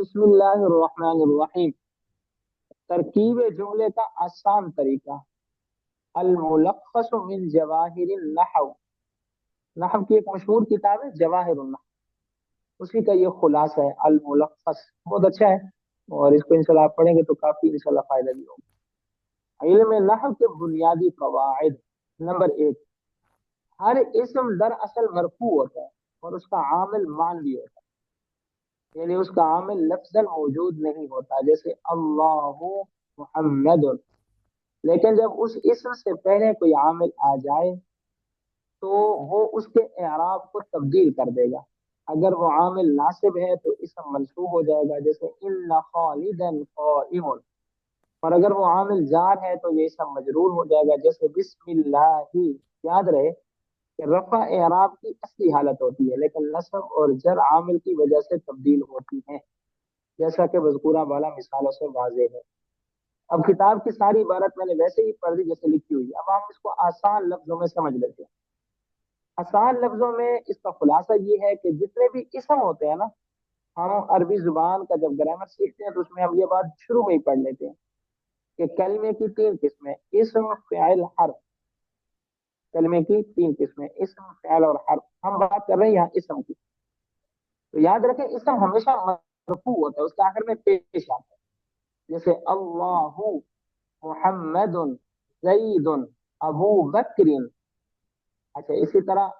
बिस्मिल्लाहिर्रहमानिर्रहीम। तरकीब जुमले का आसान तरीका। अल मिन जवाहिरिन नहव। नहव की एक मशहूर किताब है जवाहिरुन नहव, उसी का ये खुलासा है अल मुलख्खस। बहुत अच्छा है और इसको इंशाल्लाह आप पढ़ेंगे तो काफी इंशाल्लाह फायदा भी होगा। इल्म नहव के बुनियादी कवाइद। नंबर एक, हर इस्म दरअसल मरफू होता है और उसका आमिल मान भी होता है, यानी उसका आमिल लफ्जन मौजूद नहीं होता, जैसे अल्लाहु मुहम्मद। लेकिन जब उस इस्म से पहले कोई आमिल आ जाए तो वो उसके एराब को तब्दील कर देगा। अगर वो आमिल नासिब है तो इस्म मंसूब हो जाएगा, जैसे इन्ना खालिदन काइमुन। और अगर वो आमिल जार है तो ये इस्म मजरूर हो जाएगा, जैसे बिस्मिल्लाही। याद रहे कि रफा एराब की असली हालत होती है, लेकिन नस्ब और जर आमिल की वजह से तब्दील होती है, जैसा कि मज़कूरा वाला मिसालों से वाज़ेह है। अब किताब की सारी इबारत मैंने वैसे ही पढ़ दी जैसे लिखी हुई है। अब हम इसको आसान लफ्जों में समझ लेते हैं। आसान लफ्जों में इसका खुलासा ये है कि जितने भी इसम होते हैं ना, हम अरबी जुबान का जब ग्रामर सीखते हैं तो उसमें हम ये बात शुरू में ही पढ़ लेते हैं कि कलमे की तीन किस्में, इसम फ़िल हर्फ। कलमे की तीन किस्में, इसम फ़िल और हर्फ। हम बात कर रहे हैं यहाँ इसम की। तो याद रखें इसम हमेशा मरफू होता है, उसके आखिर में पेश आता है, जैसे अल्लाहु मुहम्मदुन जईदुन अबू बकरिन। अच्छा, इसी तरह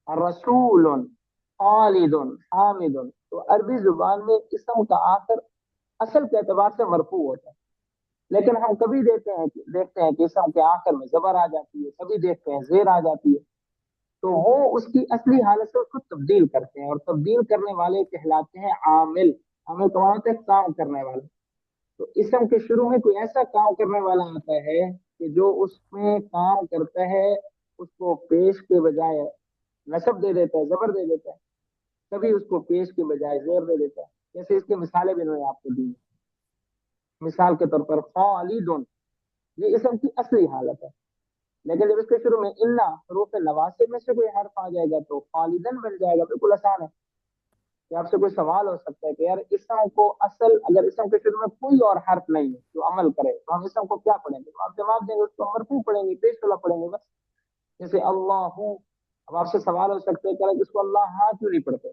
रसूलुन खालिदुन हामिदुन। तो अरबी जुबान में इसम का आखिर असल के एतबार से मरफू होता है, लेकिन हम कभी देखते हैं कि इसम के आखिर में जबर आ जाती है, कभी देखते हैं जेर आ जाती है। तो वो उसकी असली हालत से उसको तब्दील करते हैं, और तब्दील करने वाले कहलाते हैं आमिल। आमिल कौन होते हैं? काम करने वाले। तो इसम के शुरू में कोई ऐसा काम करने वाला आता है कि जो उसमें काम करता है उसको पेश के बजाय नसब दे देता है, जबर दे देता है, कभी उसको पेश के बजाय जेर दे देता है। जैसे इसकी मिसालें भी मैंने आपको दी। मिसाल के तौर पर खालिदुन, ये इसम की असली हालत है, लेकिन जब इसके शुरू में इन्ना हरूफ नवासिब में से कोई हर्फ आ जाएगा तो खालिदन बन जाएगा। बिल्कुल आसान है। कि आपसे कोई सवाल हो सकता है कि यार इसम को असल, अगर इसम के शुरू में कोई और हर्फ नहीं है जो अमल करे तो हम इसम को क्या पढ़ेंगे? तो आप जवाब देंगे उसको मरफू पढ़ेंगे, पेश वाला पढ़ेंगे बस। जैसे अल्लाह। अब आपसे सवाल हो सकते हैं कि इसको अल्लाह हाँ क्यों नहीं पढ़ते,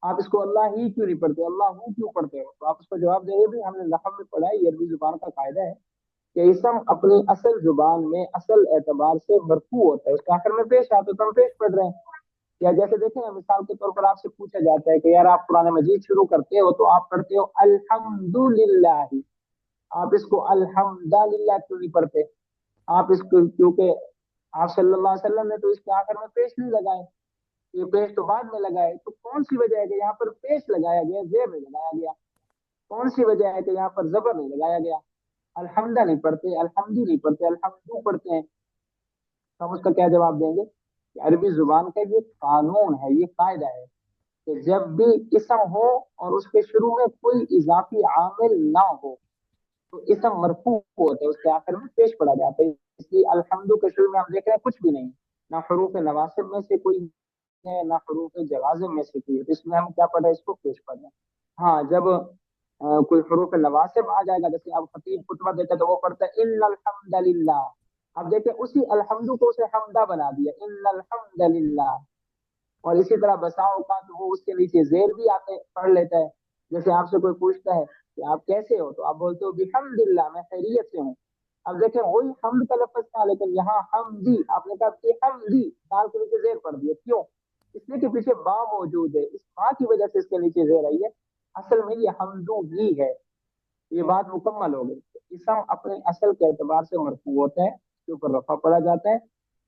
आप इसको अल्लाह ही क्यों नहीं पढ़ते, अल्लाह हूँ क्यों पढ़ते हो? तो आप उसको जवाब देंगे भी हमने नहव में पढ़ा है, ये अरबी जुबान का कायदा है कि इसम अपनी असल जुबान में असल एतबार से मरफू होता है, उसके आखिर में पेश आता है तो हम पेश पढ़ रहे हैं। या जैसे देखें ना, मिसाल के तौर पर आपसे पूछा जाता है कि यार आप कुरान मजीद शुरू करते हो तो आप पढ़ते हो अल्हम्दुलिल्लाह, आप इसको अल्हम्दुलिल्लाह क्यों नहीं पढ़ते? आप इसको, क्योंकि आप सल्लल्लाहु अलैहि वसल्लम ने तो इसके आखिर में पेश नहीं लगाए, ये पेश तो बाद में लगाए। तो कौन सी वजह है कि यहाँ पर पेश लगाया गया, जेर नहीं लगाया गया? कौन सी वजह है कि यहाँ पर जबर नहीं लगाया गया? अल्हम्दा नहीं पढ़ते, अल्हम्दी नहीं पढ़ते, अल्हम्दू पढ़ते हैं। तो हम उसका क्या जवाब देंगे कि अरबी जुबान का ये कानून है, ये कायदा है कि जब भी इसम हो और उसके शुरू में कोई इजाफी आमिल ना हो तो इसम मरफू होता है, उसके आखिर में पेश पड़ा जाता है। इसलिए अल्हम्दु के शुरू में हम देख रहे हैं कुछ भी नहीं, ना हरूफ नवासिब में से कोई है, ना हरूफ जवाजिम में से कोई है। तो इसमें हम क्या पढ़ रहे हैं? इसको पेश पढ़ रहे हैं। हाँ, जब कोई हरूफ नवासिब आ जाएगा, जैसे अब खतीब खुतबा देता है तो वो पढ़ता है इन्नल हम्दलिल्लाह। अब देखिए उसी अल्हम्दु को उसे हमदा बना दिया, इन्नल हम्दलिल्लाह। और इसी तरह बसाओ का तो वो उसके नीचे जेर भी आते पढ़ लेता है। जैसे आपसे कोई पूछता है कि आप कैसे हो, तो आप बोलते हो बिहम्दिल्लाह, मैं खैरियत से हूँ। अब देखें वही हमद का लफ्ज था, लेकिन यहाँ हमदी आपने कहा कि हमदी, दाल के नीचे जेर पढ़ दिया, क्यों? इसलिए कि पीछे बा मौजूद है, इस बा की वजह से इसके नीचे जेर आई है। असल में ये हमदू ही है। ये बात मुकम्मल हो गई। इसम अपने असल के एतबार से मरफू होते हैं, उसके ऊपर रफा पड़ा जाता है।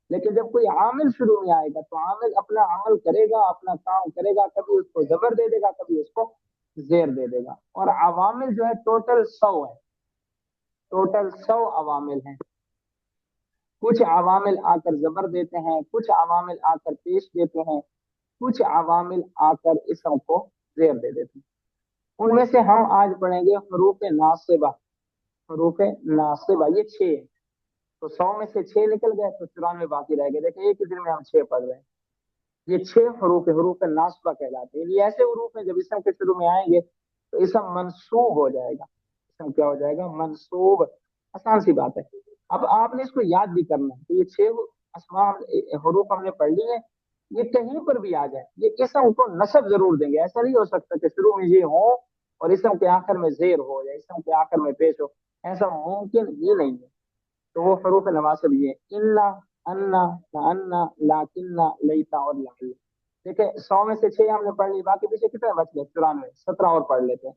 लेकिन जब कोई आमिल शुरू में आएगा तो आमिल अपना अमल करेगा, अपना काम करेगा, कभी उसको जबर दे देगा, कभी उसको जेर दे देगा। और अवामिल जो है टोटल 100 है, टोटल 100 अवामिल हैं। कुछ अवामिल आकर जबर देते हैं, कुछ अवामिल आकर पेश देते हैं, कुछ अवामिल आकर इसम को जेर दे देते हैं। उनमें से हम आज पढ़ेंगे हरूफ नासिबा। हरूफ नासिबा ये 6 है। तो 100 में से 6 निकल गए तो 94 बाकी रह गए। देखिए एक ही दिन में हम 6 पढ़ रहे हैं। ये 6 हरूफ हरूफ नासबा कहलाते हैं। ये ऐसे हरूफ हैं जब इसम के शुरू में आएंगे तो इसम मंसूब हो जाएगा। इसम क्या हो जाएगा? मंसूब। आसान सी बात है। अब आपने इसको याद भी करना है। तो ये छह अस्मा हरूफ हमने पढ़ ली है, ये कहीं पर भी आ जाए ये इसम को नसब जरूर देंगे। ऐसा नहीं हो सकता कि शुरू में ये हो और इसम के आखिर में जेर हो या इसम के आखिर में पेश हो, ऐसा मुमकिन ही नहीं है। तो वो हरूफ नवासिब ये इन्ना, अन्ना, अन्ना, लाकिन्ना, लईता और लाल। देखिए 100 में से 6 हमने पढ़ ली, बाकी पीछे कितने बच गए? 94। 17 और पढ़ लेते हैं।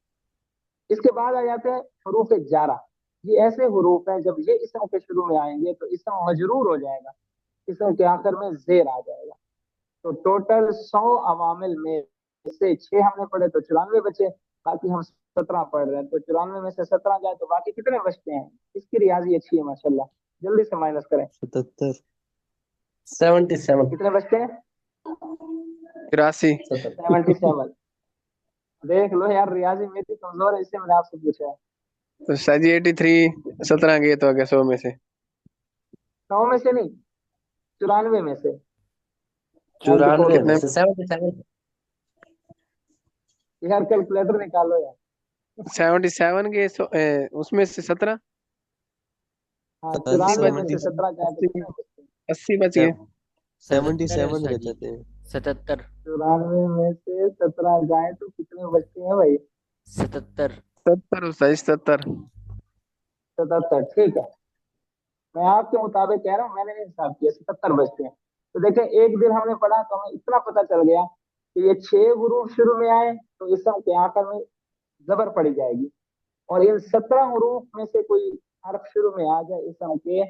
इसके बाद आ जाते हैं हरूफ जारा। ये ऐसे हरूफ हैं जब ये इसम के शुरू में आएंगे तो इसम मजरूर हो जाएगा, इसम के आखिर में जेर आ जाएगा। तो टोटल 100 अवामिल में से 6 हमने पढ़े तो 94 बचे, बाकी हम 17 पढ़ रहे हैं। तो 94 में से 17 जाए तो बाकी कितने बचते हैं? इसकी रियाजी अच्छी है माशाल्लाह, जल्दी से माइनस करें। 77। 77। कितने बचते हैं? 83। 77। देख लो यार, रियाजी मेरी कमजोर है, इससे मैंने आपसे पूछा है। तो शायद 83 17 गए तो आगे 100 में से। 100 में से नहीं, 94 में से। 94 में कितने? से 77। यार कैलकुलेटर निकालो यार। 77 के उसमें से 17। हाँ, 80 94 बच में से 77। 17 जाए तो 80 कितने बचते हैं? 80 बच गए। 77 सर बच जी, जाते हैं। 77। 94 में से 17 जाए तो कितने बचते हैं भाई? 77। 70 सही 70। 77, ठीक है। मैं आपके मुताबिक कह रहा हूँ, मैंने नहीं हिसाब किया, 77 बचते हैं। तो देखें, एक दिन हमने पढ़ा तो हमें इतना पता चल गया कि ये 6 हुरूफ शुरू में आए तो इसम के आखिर में जबर पड़ी जाएगी, और इन 17 हुरूफ में से कोई हर्फ शुरू में आ जाए इसम के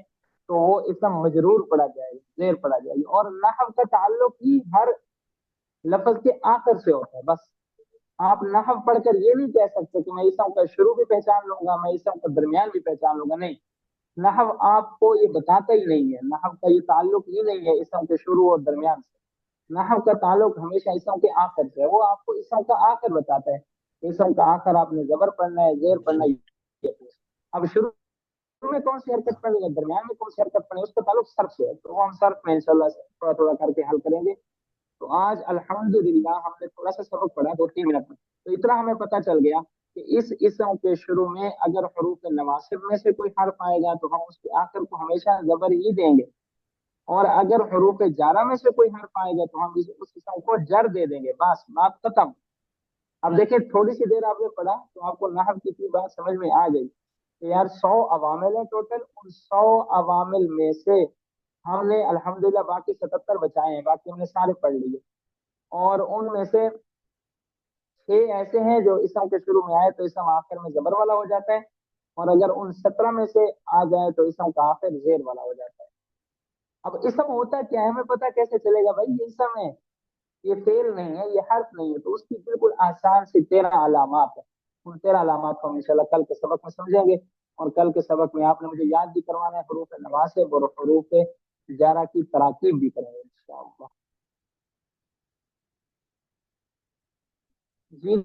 तो वो इसम मजरूर पड़ा जाएगा, जेर पड़ा जाएगी। और नहव का ताल्लुक ही हर लफ्ज के आखिर से होता है बस। आप नहव पढ़कर ये नहीं कह सकते कि मैं इसम का शुरू भी पहचान लूंगा, मैं इसम का दरमियान भी पहचान लूंगा, नहीं। नहव आपको ये बताता ही नहीं है, नहव का ये ताल्लुक ही नहीं है इसम के शुरू और दरमियान से। नहव का ताल्लुक हमेशा इसम के आखिर से है, वो आपको इसम का आखिर बताता है। इसम का आखिर आपने जबर पढ़ना है, जेर पढ़ना है। अब शुरू में कौन सी हरकत पढ़नी है, दरमियान में कौन सी हरकत पढ़नी है, उसका ताल्लुक सर्फ से है। तो वो हम सर्फ में इंशाल्लाह थोड़ा थोड़ा करके हल करेंगे। तो आज अल्हम्दुलिल्लाह हमने थोड़ा सा सबक पढ़ा 2-3 मिनट में। तो इतना हमें पता चल गया कि इस इसम के शुरू में अगर हरूफ नवासिब में से कोई हर्फ आएगा तो हम उसके आखिर को हमेशा जबर ही देंगे, और अगर हरूफ जारा में से कोई हर्फ आएगा तो हम उस इसम को जर दे देंगे। बस बात खत्म। अब देखिए, थोड़ी सी देर आपने पढ़ा तो आपको नहव की पूरी बात समझ में आ गई कि यार 100 अवामिल है टोटल, उन 100 अवामिल में से हमने अल्हम्दुलिल्लाह बाकी 77 बचाए हैं, बाकी हमने सारे पढ़ लिए। और उनमें से 6 ऐसे हैं जो इसम के शुरू में आए तो इसम आखिर में जबर वाला हो जाता है, और अगर उन 17 में से आ जाए तो इसम का आखिर जेर वाला हो जाता है। अब इसम होता क्या है, हमें पता कैसे चलेगा भाई ये इसम है, ये फेल नहीं है, ये हर्फ नहीं है? तो उसकी बिल्कुल आसान सी 13 अलामात है। उन 13 अलामात को हम इंशाल्लाह कल के सबक में समझेंगे, और कल के सबक में आपने मुझे याद भी करवाना है हरूफ नवासिब और हरूफ जारा की तराकीब भी करेंगे इंशाल्लाह। जी